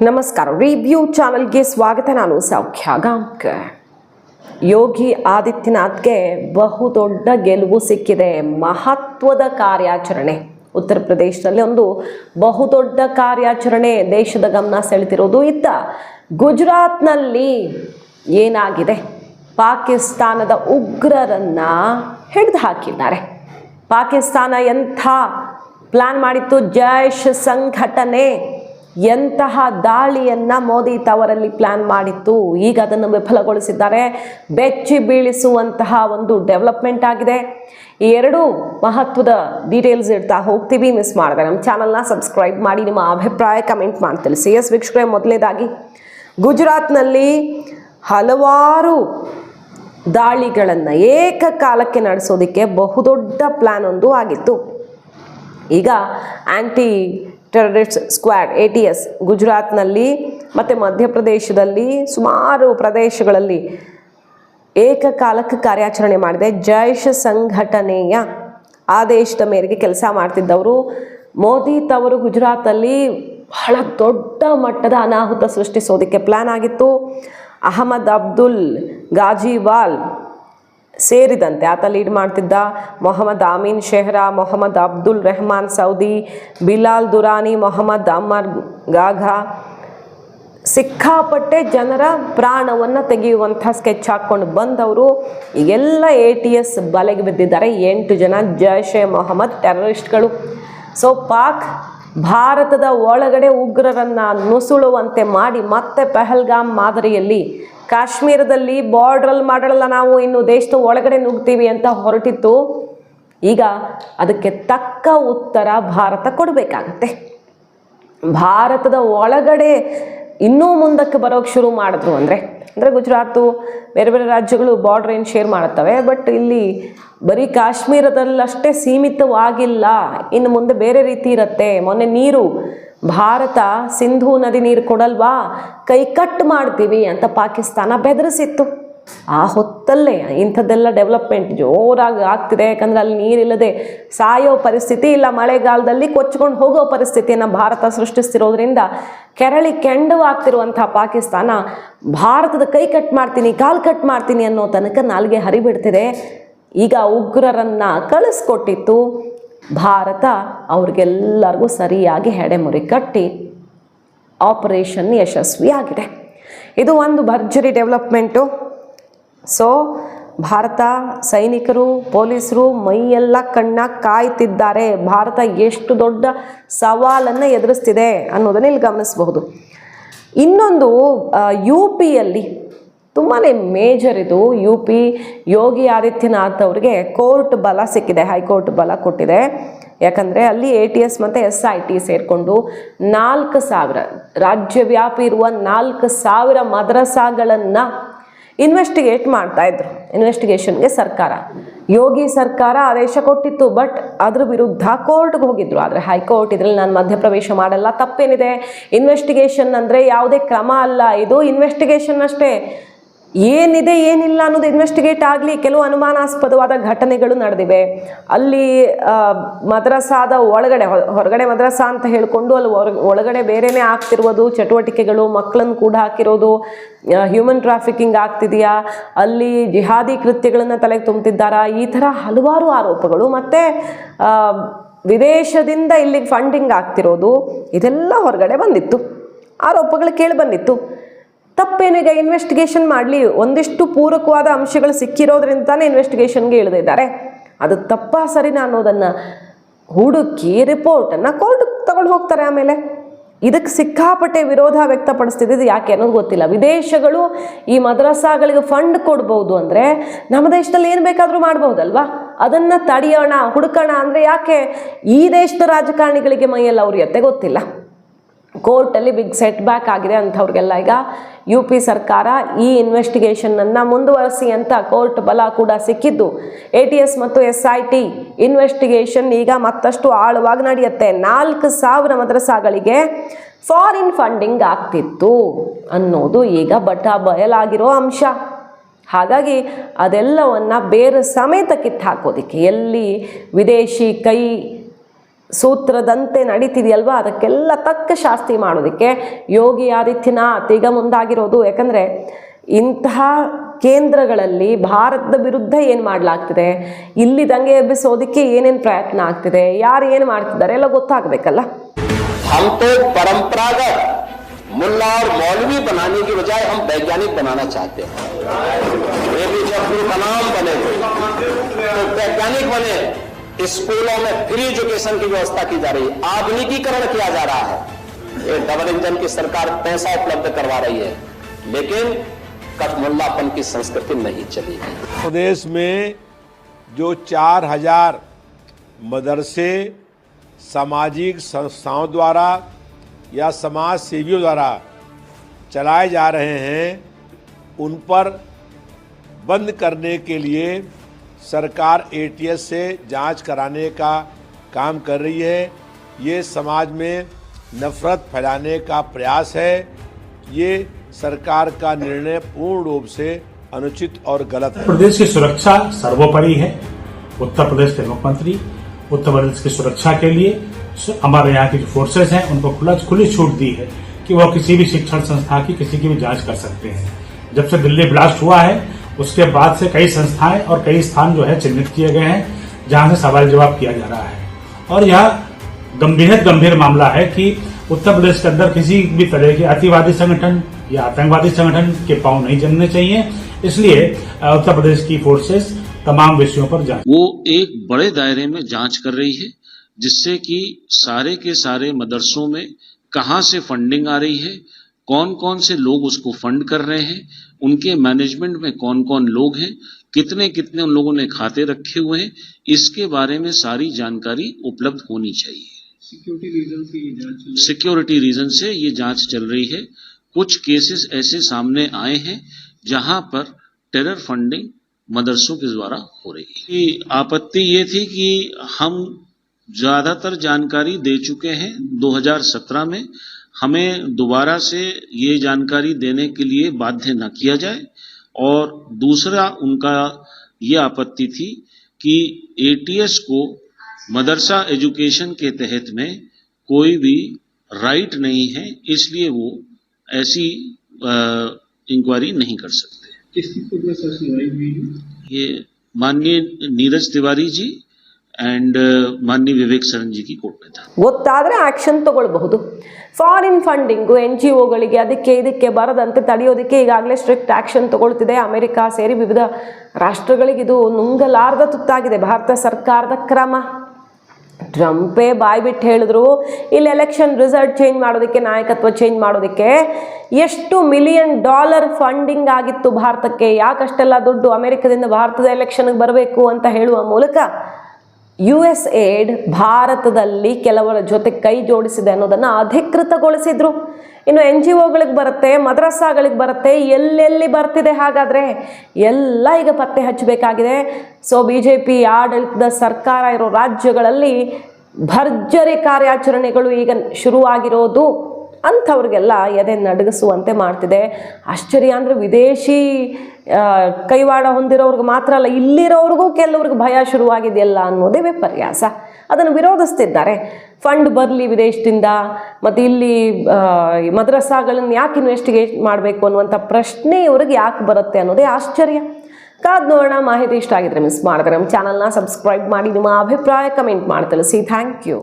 ನಮಸ್ಕಾರ. ರಿವ್ಯೂ ಚಾನಲ್ಗೆ ಸ್ವಾಗತ. ನಾನು ಸೌಖ್ಯ ಗಾಂವ್ಕರ್. ಯೋಗಿ ಆದಿತ್ಯನಾಥ್ಗೆ ಬಹುದೊಡ್ಡ ಗೆಲುವು ಸಿಕ್ಕಿದೆ. ಮಹತ್ವದ ಕಾರ್ಯಾಚರಣೆ ಉತ್ತರ ಪ್ರದೇಶದಲ್ಲಿ ಒಂದು ಬಹುದೊಡ್ಡ ಕಾರ್ಯಾಚರಣೆ ದೇಶದ ಗಮನ ಸೆಳೆದಿರೋದು. ಇತ್ತ ಗುಜರಾತ್ನಲ್ಲಿ ಏನಾಗಿದೆ, ಪಾಕಿಸ್ತಾನದ ಉಗ್ರರನ್ನ ಹಿಡಿದು ಹಾಕಿದ್ದಾರೆ. ಪಾಕಿಸ್ತಾನ ಎಂಥ ಪ್ಲಾನ್ ಮಾಡಿತ್ತು, ಜೈಷ್ ಸಂಘಟನೆ ಎಂತಹ ದಾಳಿಯನ್ನು ಮೋದಿ ತವರಲ್ಲಿ ಪ್ಲಾನ್ ಮಾಡಿತ್ತು. ಈಗ ಅದನ್ನು ವಿಫಲಗೊಳಿಸಿದ್ದಾರೆ. ಬೆಚ್ಚಿ ಬೀಳಿಸುವಂತಹ ಒಂದು ಡೆವಲಪ್ಮೆಂಟ್ ಆಗಿದೆ. ಈ ಎರಡೂ ಮಹತ್ವದ ಡೀಟೇಲ್ಸ್ ಇಡ್ತಾ ಹೋಗ್ತೀವಿ. ಮಿಸ್ ಮಾಡಿದೆ ನಮ್ಮ ಚಾನಲ್ನ ಸಬ್ಸ್ಕ್ರೈಬ್ ಮಾಡಿ, ನಿಮ್ಮ ಅಭಿಪ್ರಾಯ ಕಮೆಂಟ್ ಮಾಡಿ ತಿಳಿಸಿ. ಎಸ್ ವೀಕ್ಷಕರೇ, ಮೊದಲನೇದಾಗಿ ಗುಜರಾತ್ನಲ್ಲಿ ಹಲವಾರು ದಾಳಿಗಳನ್ನು ಏಕಕಾಲಕ್ಕೆ ನಡೆಸೋದಕ್ಕೆ ಬಹುದೊಡ್ಡ ಪ್ಲಾನ್ ಒಂದು ಆಗಿತ್ತು. ಈಗ ಆಂಟಿ ಟೆರರಿಸ್ಟ್ ಸ್ಕ್ವಾಡ್ ATS ಗುಜರಾತ್ನಲ್ಲಿ ಮತ್ತು ಮಧ್ಯಪ್ರದೇಶದಲ್ಲಿ ಸುಮಾರು ಪ್ರದೇಶಗಳಲ್ಲಿ ಏಕಕಾಲಕ್ಕೆ ಕಾರ್ಯಾಚರಣೆ ಮಾಡಿದೆ. ಜೈಷ್ ಸಂಘಟನೆಯ ಆದೇಶದ ಮೇರೆಗೆ ಕೆಲಸ ಮಾಡ್ತಿದ್ದವರು ಮೋದಿ ತವರು ಗುಜರಾತಲ್ಲಿ ಬಹಳ ದೊಡ್ಡ ಮಟ್ಟದ ಅನಾಹುತ ಸೃಷ್ಟಿಸೋದಕ್ಕೆ ಪ್ಲಾನ್ ಆಗಿತ್ತು. ಅಹಮದ್ ಅಬ್ದುಲ್ ಗಾಜಿವಾಲ್ ಸೇರಿದಂತೆ ಆತ ಲೀಡ್ ಮಾಡ್ತಿದ್ದ ಮೊಹಮ್ಮದ್ ಆಮೀನ್ ಶೆಹ್ರಾ, ಮೊಹಮ್ಮದ್ ಅಬ್ದುಲ್ ರೆಹಮಾನ್ ಸೌದಿ, ಬಿಲಾಲ್ ದುರಾನಿ, ಮೊಹಮ್ಮದ್ ಅಮರ್ ಗಾಘಾ ಸಿಕ್ಕಾಪಟ್ಟೆ ಜನರ ಪ್ರಾಣವನ್ನು ತೆಗೆಯುವಂಥ ಸ್ಕೆಚ್ ಹಾಕ್ಕೊಂಡು ಬಂದವರು ಎಲ್ಲ ATS ಬಲೆಗೆ ಬಿದ್ದಿದ್ದಾರೆ. 8 ಜನ ಜೈಷ್ ಎ ಮೊಹಮ್ಮದ್ ಟೆರರಿಸ್ಟ್ಗಳು. ಸೊ ಪಾಕ್ ಭಾರತದ ಒಳಗಡೆ ಉಗ್ರರನ್ನು ನುಸುಳುವಂತೆ ಮಾಡಿ ಮತ್ತೆ ಪಹಲ್ಗಾಮ್ ಮಾದರಿಯಲ್ಲಿ ಕಾಶ್ಮೀರದಲ್ಲಿ ಬಾರ್ಡ್ರಲ್ಲಿ ಮಾಡಲ್ಲ, ನಾವು ಇನ್ನು ದೇಶದ ಒಳಗಡೆ ನುಗ್ತೀವಿ ಅಂತ ಹೊರಟಿತ್ತು. ಈಗ ಅದಕ್ಕೆ ತಕ್ಕ ಉತ್ತರ ಭಾರತ ಕೊಡಬೇಕಾಗತ್ತೆ. ಭಾರತದ ಒಳಗಡೆ ಇನ್ನೂ ಮುಂದಕ್ಕೆ ಬರೋಕ್ಕೆ ಶುರು ಮಾಡಿದ್ರು ಅಂದರೆ ಗುಜರಾತು ಬೇರೆ ಬೇರೆ ರಾಜ್ಯಗಳು ಬಾರ್ಡ್ರ್ ಏನು ಶೇರ್ ಮಾಡುತ್ತವೆ. ಬಟ್ ಇಲ್ಲಿ ಬರೀ ಕಾಶ್ಮೀರದಲ್ಲಷ್ಟೇ ಸೀಮಿತವಾಗಿಲ್ಲ, ಇನ್ನು ಮುಂದೆ ಬೇರೆ ರೀತಿ ಇರುತ್ತೆ. ಮೊನ್ನೆ ನೀರು ಭಾರತ ಸಿಂಧೂ ನದಿ ನೀರು ಕೊಡಲ್ವಾ, ಕೈ ಕಟ್ ಮಾಡ್ತೀವಿ ಅಂತ ಪಾಕಿಸ್ತಾನ ಬೆದರಿಸಿತ್ತು. ಆ ಹೊತ್ತಲ್ಲೇ ಇಂಥದ್ದೆಲ್ಲ ಡೆವಲಪ್ಮೆಂಟ್ ಜೋರಾಗಿ ಆಗ್ತಿದೆ. ಯಾಕಂದರೆ ಅಲ್ಲಿ ನೀರಿಲ್ಲದೆ ಸಾಯೋ ಪರಿಸ್ಥಿತಿ, ಇಲ್ಲ ಮಳೆಗಾಲದಲ್ಲಿ ಕೊಚ್ಕೊಂಡು ಹೋಗೋ ಪರಿಸ್ಥಿತಿಯನ್ನು ಭಾರತ ಸೃಷ್ಟಿಸ್ತಿರೋದ್ರಿಂದ ಕೆರಳಿ ಕೆಂಡವಾಗ್ತಿರುವಂಥ ಪಾಕಿಸ್ತಾನ ಭಾರತದ ಕೈ ಕಟ್ ಮಾಡ್ತೀನಿ, ಕಾಲು ಕಟ್ ಮಾಡ್ತೀನಿ ಅನ್ನೋ ತನಕ ನಾಲ್ಗೆ ಹರಿಬಿಡ್ತಿದೆ. ಈಗ ಉಗ್ರರನ್ನು ಕಳಿಸ್ಕೊಟ್ಟಿತ್ತು ಭಾರತ. ಅವ್ರಿಗೆಲ್ಲರಿಗೂ ಸರಿಯಾಗಿ ಹೆಡೆಮುರಿ ಕಟ್ಟಿ ಆಪರೇಷನ್ ಯಶಸ್ವಿಯಾಗಿದೆ. ಇದು ಒಂದು ಭರ್ಜರಿ ಡೆವಲಪ್ಮೆಂಟು. ಸೊ ಭಾರತ ಸೈನಿಕರು ಪೊಲೀಸರು ಮೈಯೆಲ್ಲ ಕಣ್ಣಾಗಿ ಕಾಯ್ತಿದ್ದಾರೆ. ಭಾರತ ಎಷ್ಟು ದೊಡ್ಡ ಸವಾಲನ್ನು ಎದುರಿಸ್ತಿದೆ ಅನ್ನೋದನ್ನು ಇಲ್ಲಿ ಗಮನಿಸಬಹುದು. ಇನ್ನೊಂದು UPಯಲ್ಲಿ ತುಂಬಾ ಮೇಜರ್ ಇದು. UP ಯೋಗಿ ಆದಿತ್ಯನಾಥ್ ಅವರಿಗೆ ಕೋರ್ಟ್ ಬಲ ಸಿಕ್ಕಿದೆ, ಹೈಕೋರ್ಟ್ ಬಲ ಕೊಟ್ಟಿದೆ. ಯಾಕಂದರೆ ಅಲ್ಲಿ ATS ಮತ್ತು SIT ಸೇರಿಕೊಂಡು 4,000 ರಾಜ್ಯವ್ಯಾಪಿ ಇರುವ 4,000 ಮದ್ರಸಾಗಳನ್ನು ಇನ್ವೆಸ್ಟಿಗೇಟ್ ಮಾಡ್ತಾಯಿದ್ರು. ಇನ್ವೆಸ್ಟಿಗೇಷನ್ಗೆ ಸರ್ಕಾರ, ಯೋಗಿ ಸರ್ಕಾರ ಆದೇಶ ಕೊಟ್ಟಿತ್ತು. ಬಟ್ ಅದ್ರ ವಿರುದ್ಧ ಕೋರ್ಟ್ಗೆ ಹೋಗಿದ್ರು. ಆದರೆ ಹೈಕೋರ್ಟ್ ಇದರಲ್ಲಿ ನಾನು ಮಧ್ಯಪ್ರವೇಶ ಮಾಡಲ್ಲ, ತಪ್ಪೇನಿದೆ, ಇನ್ವೆಸ್ಟಿಗೇಷನ್ ಅಂದರೆ ಯಾವುದೇ ಕ್ರಮ ಅಲ್ಲ, ಇದು ಇನ್ವೆಸ್ಟಿಗೇಷನ್ ಅಷ್ಟೇ, ಏನಿದೆ ಏನಿಲ್ಲ ಅನ್ನೋದು ಇನ್ವೆಸ್ಟಿಗೇಟ್ ಆಗಲಿ. ಕೆಲವು ಅನುಮಾನಾಸ್ಪದವಾದ ಘಟನೆಗಳು ನಡೆದಿವೆ. ಅಲ್ಲಿ ಮದ್ರಸಾದ ಒಳಗಡೆ, ಹೊರಗಡೆ ಮದ್ರಸಾ ಅಂತ ಹೇಳಿಕೊಂಡು ಅಲ್ಲಿ ಒಳಗಡೆ ಬೇರೆಯೇ ಆಗ್ತಿರೋದು ಚಟುವಟಿಕೆಗಳು, ಮಕ್ಕಳನ್ನು ಕೂಡ ಹಾಕಿರೋದು, ಹ್ಯೂಮನ್ ಟ್ರಾಫಿಕಿಂಗ್ ಆಗ್ತಿದೆಯಾ, ಅಲ್ಲಿ ಜಿಹಾದಿ ಕೃತ್ಯಗಳನ್ನು ತಲೆಗೆ ತುಂಬ್ತಿದ್ದಾರಾ, ಈ ಥರ ಹಲವಾರು ಆರೋಪಗಳು. ಮತ್ತು ವಿದೇಶದಿಂದ ಇಲ್ಲಿಗೆ ಫಂಡಿಂಗ್ ಆಗ್ತಿರೋದು, ಇದೆಲ್ಲ ಹೊರಗಡೆ ಬಂದಿತ್ತು, ಆರೋಪಗಳು ಕೇಳಿ ಬಂದಿತ್ತು. ತಪ್ಪೇನೀಗ ಇನ್ವೆಸ್ಟಿಗೇಷನ್ ಮಾಡಲಿ, ಒಂದಿಷ್ಟು ಪೂರಕವಾದ ಅಂಶಗಳು ಸಿಕ್ಕಿರೋದ್ರಿಂದಾನೇ ಇನ್ವೆಸ್ಟಿಗೇಷನ್ಗೆ ಇಳಿದಿದ್ದಾರೆ. ಅದು ತಪ್ಪ ಸರಿನಾ ಅನ್ನೋದನ್ನು ಹುಡುಕಿ ರಿಪೋರ್ಟನ್ನು ಕೋರ್ಟ್ ತಗೊಂಡು ಹೋಗ್ತಾರೆ. ಆಮೇಲೆ ಇದಕ್ಕೆ ಸಿಕ್ಕಾಪಟ್ಟೆ ವಿರೋಧ ವ್ಯಕ್ತಪಡಿಸ್ತಿದ್ದು ಯಾಕೆ ಅನ್ನೋದು ಗೊತ್ತಿಲ್ಲ. ವಿದೇಶಗಳು ಈ ಮದ್ರಸಾಗಳಿಗೆ ಫಂಡ್ ಕೊಡ್ಬೋದು ಅಂದರೆ ನಮ್ಮ ದೇಶದಲ್ಲಿ ಏನು ಬೇಕಾದರೂ ಮಾಡ್ಬೋದಲ್ವಾ, ಅದನ್ನು ತಡೆಯೋಣ ಹುಡುಕೋಣ ಅಂದರೆ ಯಾಕೆ ಈ ದೇಶದ ರಾಜಕಾರಣಿಗಳಿಗೆ ಮೈಯಲ್ಲಿ ಅವ್ರಿಯತ್ತೆ ಗೊತ್ತಿಲ್ಲ. ಕೋರ್ಟಲ್ಲಿ ಬಿಗ್ ಸೆಟ್ ಬ್ಯಾಕ್ ಆಗಿದೆ ಅಂಥವ್ರಿಗೆಲ್ಲ. ಈಗ UP ಸರ್ಕಾರ ಈ ಇನ್ವೆಸ್ಟಿಗೇಷನನ್ನು ಮುಂದುವರಿಸಿ ಅಂತ ಕೋರ್ಟ್ ಬಲ ಕೂಡ ಸಿಕ್ಕಿದ್ದು. ATS ಮತ್ತು SIT ಇನ್ವೆಸ್ಟಿಗೇಷನ್ ಈಗ ಮತ್ತಷ್ಟು ಆಳವಾಗಿ ನಡೆಯುತ್ತೆ. 4,000 ಮದ್ರಸಾಗಳಿಗೆ ಫಾರಿನ್ ಫಂಡಿಂಗ್ ಆಗ್ತಿತ್ತು ಅನ್ನೋದು ಈಗ ಬಯಲಾಗಿರೋ ಅಂಶ. ಹಾಗಾಗಿ ಅದೆಲ್ಲವನ್ನು ಬೇರೆ ಸಮೇತ ಕಿತ್ತು ಹಾಕೋದಕ್ಕೆ, ಎಲ್ಲಿ ವಿದೇಶಿ ಕೈ ಸೂತ್ರದಂತೆ ನಡೀತಿದೆಯಲ್ವಾ, ಅದಕ್ಕೆಲ್ಲ ತಕ್ಕ ಶಾಸ್ತಿ ಮಾಡೋದಕ್ಕೆ ಯೋಗಿ ಆದಿತ್ಯನಾಥ್ ಈಗ ಮುಂದಾಗಿರೋದು. ಯಾಕಂದರೆ ಇಂತಹ ಕೇಂದ್ರಗಳಲ್ಲಿ ಭಾರತದ ವಿರುದ್ಧ ಏನು ಮಾಡಲಾಗ್ತಿದೆ, ಇಲ್ಲಿ ದಂಗೆ ಎಬ್ಬಿಸೋದಕ್ಕೆ ಏನೇನು ಪ್ರಯತ್ನ ಆಗ್ತಿದೆ, ಯಾರು ಏನು ಮಾಡ್ತಿದ್ದಾರೆ ಎಲ್ಲ ಗೊತ್ತಾಗಬೇಕಲ್ಲ. हम तो परंपरागत मुल्ला और मौलवी बनाने की बजाय हम वैज्ञानिक बनाना चाहते हैं। एपीजे अब्दुल कलाम बने तो वैज्ञानिक बने। स्कूलों में फ्री एजुकेशन की व्यवस्था की जा रही है, आधुनिकीकरण किया जा रहा है। ये डबल इंजन की सरकार पैसा उपलब्ध करवा रही है, लेकिन कठमुल्लापन की संस्कृति नहीं चलेगी। प्रदेश में जो 4000 मदरसे सामाजिक संस्थाओं द्वारा या समाज सेवियों द्वारा चलाए जा रहे हैं, उन पर बंद करने के लिए सरकार ATS से जांच कराने का काम कर रही है। ये समाज में नफरत फैलाने का प्रयास है। ये सरकार का निर्णय पूर्ण रूप से अनुचित और गलत है। प्रदेश की सुरक्षा सर्वोपरि है। उत्तर प्रदेश के मुख्यमंत्री उत्तर प्रदेश की सुरक्षा के लिए हमारे यहाँ की जो फोर्सेस हैं उनको खुली छूट दी है कि वह किसी भी शिक्षण संस्था की किसी की भी जांच कर सकते हैं। जब से दिल्ली ब्लास्ट हुआ है उसके बाद से कई संस्थाएं और कई स्थान जो है चिन्हित किए गए हैं जहां से सवाल जवाब किया जा रहा है। और यह गंभीर मामला है कि उत्तर प्रदेश के अंदर किसी भी तरह के अतिवादी संगठन या आतंकवादी संगठन के पांव नहीं जमने चाहिए। इसलिए उत्तर प्रदेश की फोर्सेस तमाम विषयों पर जांच, वो एक बड़े दायरे में जांच कर रही है, जिससे कि सारे के सारे मदरसों में कहां से फंडिंग आ रही है, कौन कौन से लोग उसको फंड कर रहे हैं, उनके मैनेजमेंट में कौन कौन लोग हैं, कितने कितने उन लोगों ने खाते रखे हुए हैं, इसके बारे में सारी जानकारी उपलब्ध होनी चाहिए। सिक्योरिटी रीजन से ये जांच चल रही है। कुछ केसेस ऐसे सामने आए हैं जहां पर टेरर फंडिंग मदरसों के द्वारा हो रही है। आपत्ति ये थी कि हम ज्यादातर जानकारी दे चुके हैं 2017 में, हमें दोबारा से ये जानकारी देने के लिए बाध्य न किया जाए। और दूसरा उनका ये आपत्ति थी कि ATS को मदरसा एजुकेशन के तहत में कोई भी राइट नहीं है, इसलिए वो ऐसी इंक्वायरी नहीं कर सकते। ये माननीय नीरज तिवारी जी एंड माननीय विवेक सरन जी की कोर्ट में था। ಗೊತ್ತಾದರೆ ಆಕ್ಷನ್ ತಗೊಳ್ಬಹುದು. ಫಾರಿನ್ ಫಂಡಿಂಗು NGOಗಳಿಗೆ ಅದಕ್ಕೆ ಇದಕ್ಕೆ ಬರದಂತೆ ತಡೆಯೋದಕ್ಕೆ ಈಗಾಗಲೇ ಸ್ಟ್ರಿಕ್ಟ್ ಆಕ್ಷನ್ ತಗೊಳ್ತಿದೆ ಅಮೆರಿಕ ಸೇರಿ ವಿವಿಧ ರಾಷ್ಟ್ರಗಳಿಗೆ. ಇದು ನುಂಗಲಾರದ ತುತ್ತಾಗಿದೆ ಭಾರತ ಸರ್ಕಾರದ ಕ್ರಮ. ಟ್ರಂಪೇ ಬಾಯ್ ಬಿಟ್ಟು ಹೇಳಿದ್ರು ಇಲ್ಲಿ ಎಲೆಕ್ಷನ್ ರಿಸಲ್ಟ್ ಚೇಂಜ್ ಮಾಡೋದಕ್ಕೆ, ನಾಯಕತ್ವ ಚೇಂಜ್ ಮಾಡೋದಕ್ಕೆ ಎಷ್ಟು $1 ಮಿಲಿಯನ್ ಫಂಡಿಂಗ್ ಆಗಿತ್ತು ಭಾರತಕ್ಕೆ, ಯಾಕಷ್ಟೆಲ್ಲ ದುಡ್ಡು ಅಮೆರಿಕದಿಂದ ಭಾರತದ ಎಲೆಕ್ಷನ್ಗೆ ಬರಬೇಕು ಅಂತ ಹೇಳುವ ಮೂಲಕ USAID ಭಾರತದಲ್ಲಿ ಕೆಲವರ ಜೊತೆ ಕೈ ಜೋಡಿಸಿದೆ ಅನ್ನೋದನ್ನು ಅಧಿಕೃತಗೊಳಿಸಿದ್ರು. ಇನ್ನು NGOಗಳಿಗೆ ಬರುತ್ತೆ, ಮದ್ರಸಾಗಳಿಗೆ ಬರುತ್ತೆ, ಎಲ್ಲೆಲ್ಲಿ ಬರ್ತಿದೆ ಹಾಗಾದರೆ ಎಲ್ಲ ಈಗ ಪತ್ತೆ ಹಚ್ಚಬೇಕಾಗಿದೆ. ಸೊ BJP ಆಡಳಿತದ ಸರ್ಕಾರ ಇರೋ ರಾಜ್ಯಗಳಲ್ಲಿ ಭರ್ಜರಿ ಕಾರ್ಯಾಚರಣೆಗಳು ಈಗ ಶುರುವಾಗಿರೋದು ಅಂಥವ್ರಿಗೆಲ್ಲ ಎದೆ ನಡಗಿಸುವಂತೆ ಮಾಡ್ತಿದೆ. ಆಶ್ಚರ್ಯ ಅಂದರೆ ವಿದೇಶಿ ಕೈವಾಡ ಹೊಂದಿರೋರ್ಗೆ ಮಾತ್ರ ಅಲ್ಲ, ಇಲ್ಲಿರೋರಿಗೂ ಕೆಲವ್ರಿಗೆ ಭಯ ಶುರುವಾಗಿದೆಯಲ್ಲ ಅನ್ನೋದೇ ವಿಪರ್ಯಾಸ. ಅದನ್ನು ವಿರೋಧಿಸ್ತಿದ್ದಾರೆ. ಫಂಡ್ ಬರಲಿ ವಿದೇಶದಿಂದ, ಮತ್ತು ಇಲ್ಲಿ ಮದ್ರಸಾಗಳನ್ನು ಯಾಕೆ ಇನ್ವೆಸ್ಟಿಗೇಟ್ ಮಾಡಬೇಕು ಅನ್ನುವಂಥ ಪ್ರಶ್ನೆ ಇವ್ರಿಗೆ ಯಾಕೆ ಬರುತ್ತೆ ಅನ್ನೋದೇ ಆಶ್ಚರ್ಯ. ಕಾದ್ ನೋಡೋಣ. ಮಾಹಿತಿ ಇಷ್ಟ ಆಗಿದ್ರೆ ಮಿಸ್ ಮಾಡಿದ್ರೆ ನಮ್ಮ ಚಾನಲ್ನ ಸಬ್ಸ್ಕ್ರೈಬ್ ಮಾಡಿ, ನಿಮ್ಮ ಅಭಿಪ್ರಾಯ ಕಮೆಂಟ್ ಮಾಡಿ ತಿಳಿಸಿ. Thank you.